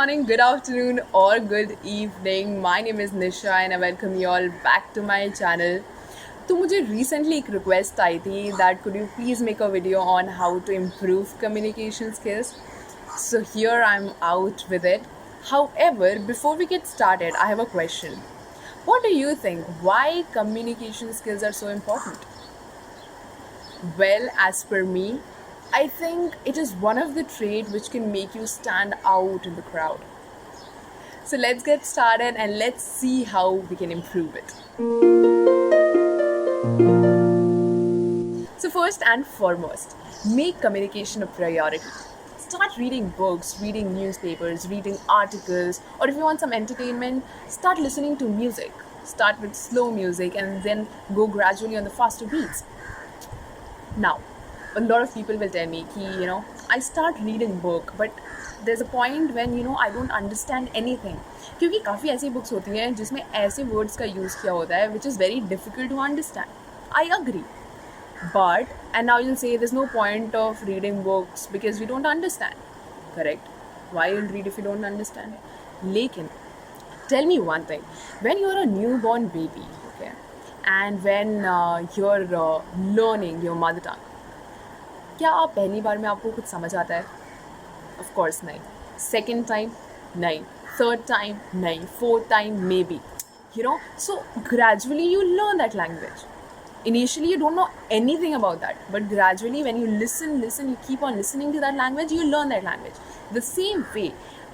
morning, good afternoon, or good evening. My name is Nisha and I welcome you all back to my channel. तो मुझे recently एक request आई थी that could you please make a video on how to improve communication skills. So here I'm out with it. However, before we get started, I have a question. What do you think? Why communication skills are so important? Well, as per me, I think it is one of the traits which can make you stand out in the crowd. So let's get started and let's see how we can improve it. So first and foremost, make communication a priority. Start reading books, reading newspapers, reading articles, or if you want some entertainment, start listening to music. Start with slow music and then go gradually on the faster beats. Now, a lot of people will tell me कि I start reading book but there's a point when I don't understand anything क्योंकि काफ़ी ऐसी books होती हैं जिसमें ऐसे words का use किया होता है which is very difficult to understand. I agree. But, and now you'll say there's no point of reading books because we don't understand. Correct. Why you'll read if you don't understand? लेकिन tell me one thing. When you're a newborn baby, okay, and when you're learning your mother tongue, क्या आप पहली बार में आपको कुछ समझ आता है? Of course नहीं. Second time नहीं. Third time नहीं. Fourth time maybe. So gradually you learn that language. Initially you don't know anything about that, but gradually when you listen, you keep on listening to that language, you learn that language. The same way,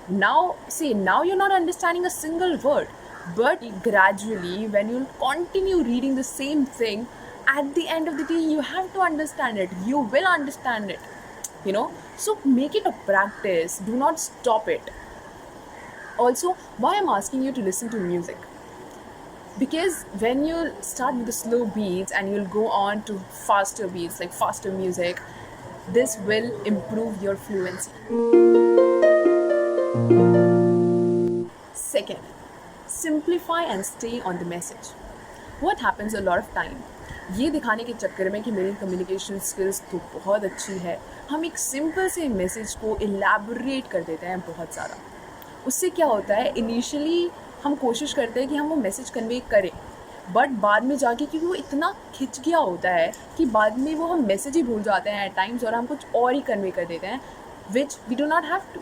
now you're not understanding a single word, but gradually when you continue reading the same thing, at the end of the day you have to understand it. You will understand it. So make it a practice. Do not stop it. Also, why I'm asking you to listen to music? Because when you start with the slow beats and you'll go on to faster beats, like faster music, this will improve your fluency. Second, simplify and stay on the message. What happens a lot of time, ये दिखाने के चक्कर में कि मेरी communication skills तो बहुत अच्छी है, हम एक सिंपल से मैसेज को इलेबोरेट कर देते हैं बहुत ज़्यादा. उससे क्या होता है, इनिशियली हम कोशिश करते हैं कि हम वो मैसेज कन्वे करें, बट बाद में जाके क्योंकि वो इतना खिंच गया होता है कि बाद में वो हम मैसेज ही भूल जाते हैं एट टाइम्स और हम कुछ और ही कन्वे कर देते हैं which we do not have to.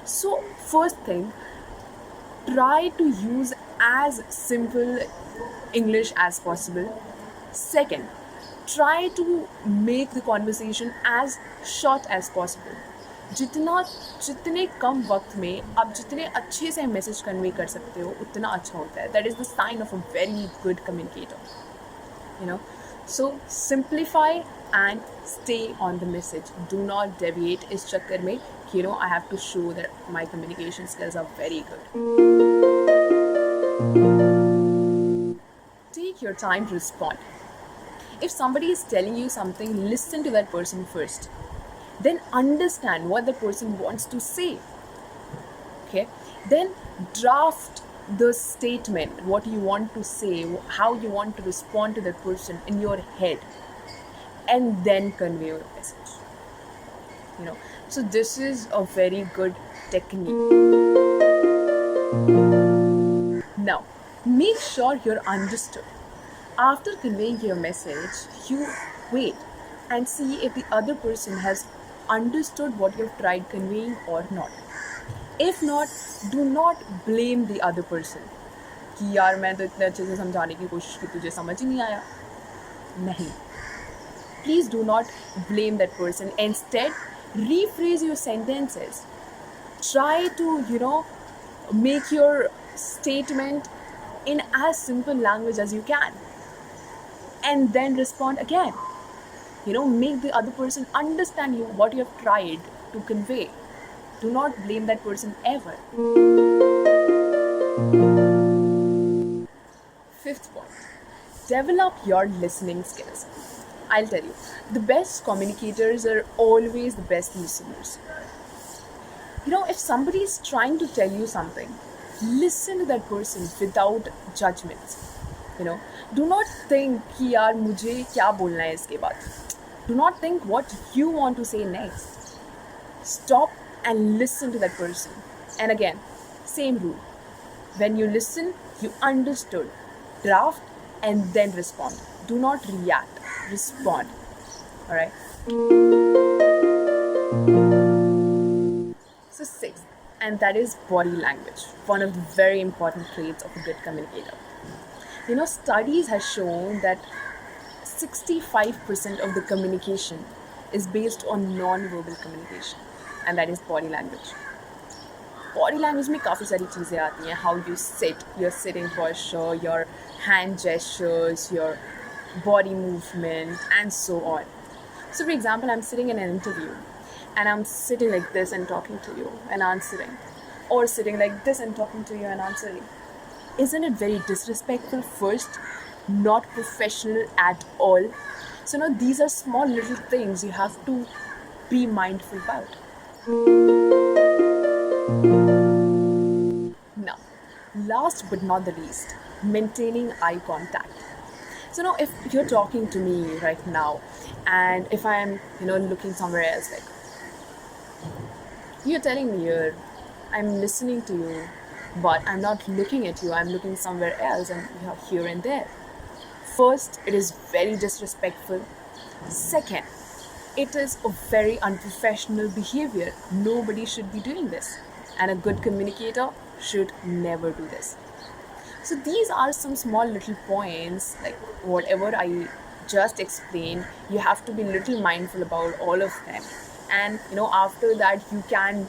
So first thing, try to use as simple English as possible. Second, try to make the conversation as short as possible. जितने कम वक्त में आप जितने अच्छे से मैसेज कन्वे कर सकते हो उतना अच्छा होता है. That is the sign of a very good communicator. So simplify and stay on the message. Do not deviate इस चक्कर में I have to show that my communication skills are very good. Take your time to respond. If somebody is telling you something, listen to that person first. Then understand what the person wants to say. Okay? Then draft the statement, what you want to say, how you want to respond to that person in your head, and then convey your message. So this is a very good technique. Now, make sure you're understood. After conveying your message, you wait and see if the other person has understood what you've tried conveying or not. If not, do not blame the other person. कि यार मैं तो इतने अच्छे से समझाने की कोशिश की, तुझे समझ ही नहीं आया. नहीं. Please do not blame that person. Instead, rephrase your sentences. Try to, make your statement in as simple language as you can. And then respond again. Make the other person understand what you have tried to convey. Do not blame that person ever. Fifth point, develop your listening skills. I'll tell you, the best communicators are always the best listeners. If somebody is trying to tell you something, listen to that person without judgments. Do not think कि यार मुझे क्या बोलना है इसके बाद. Do not think what you want to say next. Stop and listen to that person. And again, same rule. When you listen, you understood. Draft and then respond. Do not react, respond. All right. So, sixth, and that is body language, one of the very important traits of a good communicator. Studies have shown that 65% of the communication is based on non-verbal communication, and that is body language. Body language में काफ़ी सारी चीज़ें आती हैं. How you sit, your sitting posture, your hand gestures, your body movement, and so on. So, for example, I'm sitting in an interview and I'm sitting like this and talking to you and answering, or sitting like this and talking to you and answering. Isn't it very disrespectful first? Not professional at all. So, these are small little things you have to be mindful about. Now, last but not the least, maintaining eye contact. So now if you're talking to me right now and if I'm, looking somewhere else, like you're telling me I'm listening to you, but I'm not looking at you, I'm looking somewhere else and you're here and there. First, it is very disrespectful. Second, it is a very unprofessional behavior. Nobody should be doing this. And a good communicator should never do this. So these are some small little points, like whatever I just explained, you have to be little mindful about all of them. And after that you can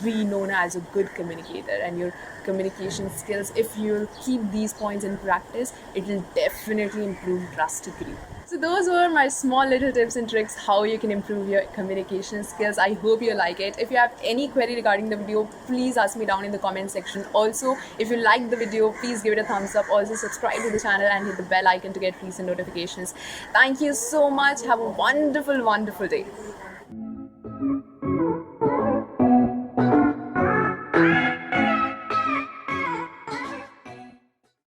be known as a good communicator, and your communication skills, if you keep these points in practice, it will definitely improve drastically. So those were my small little tips and tricks how you can improve your communication skills. I hope you like it. If you have any query regarding the video, please ask me down in the comment section. Also, if you like the video, please give it a thumbs up. Also, subscribe to the channel and hit the bell icon to get recent notifications. Thank you so much. Have a wonderful, wonderful day.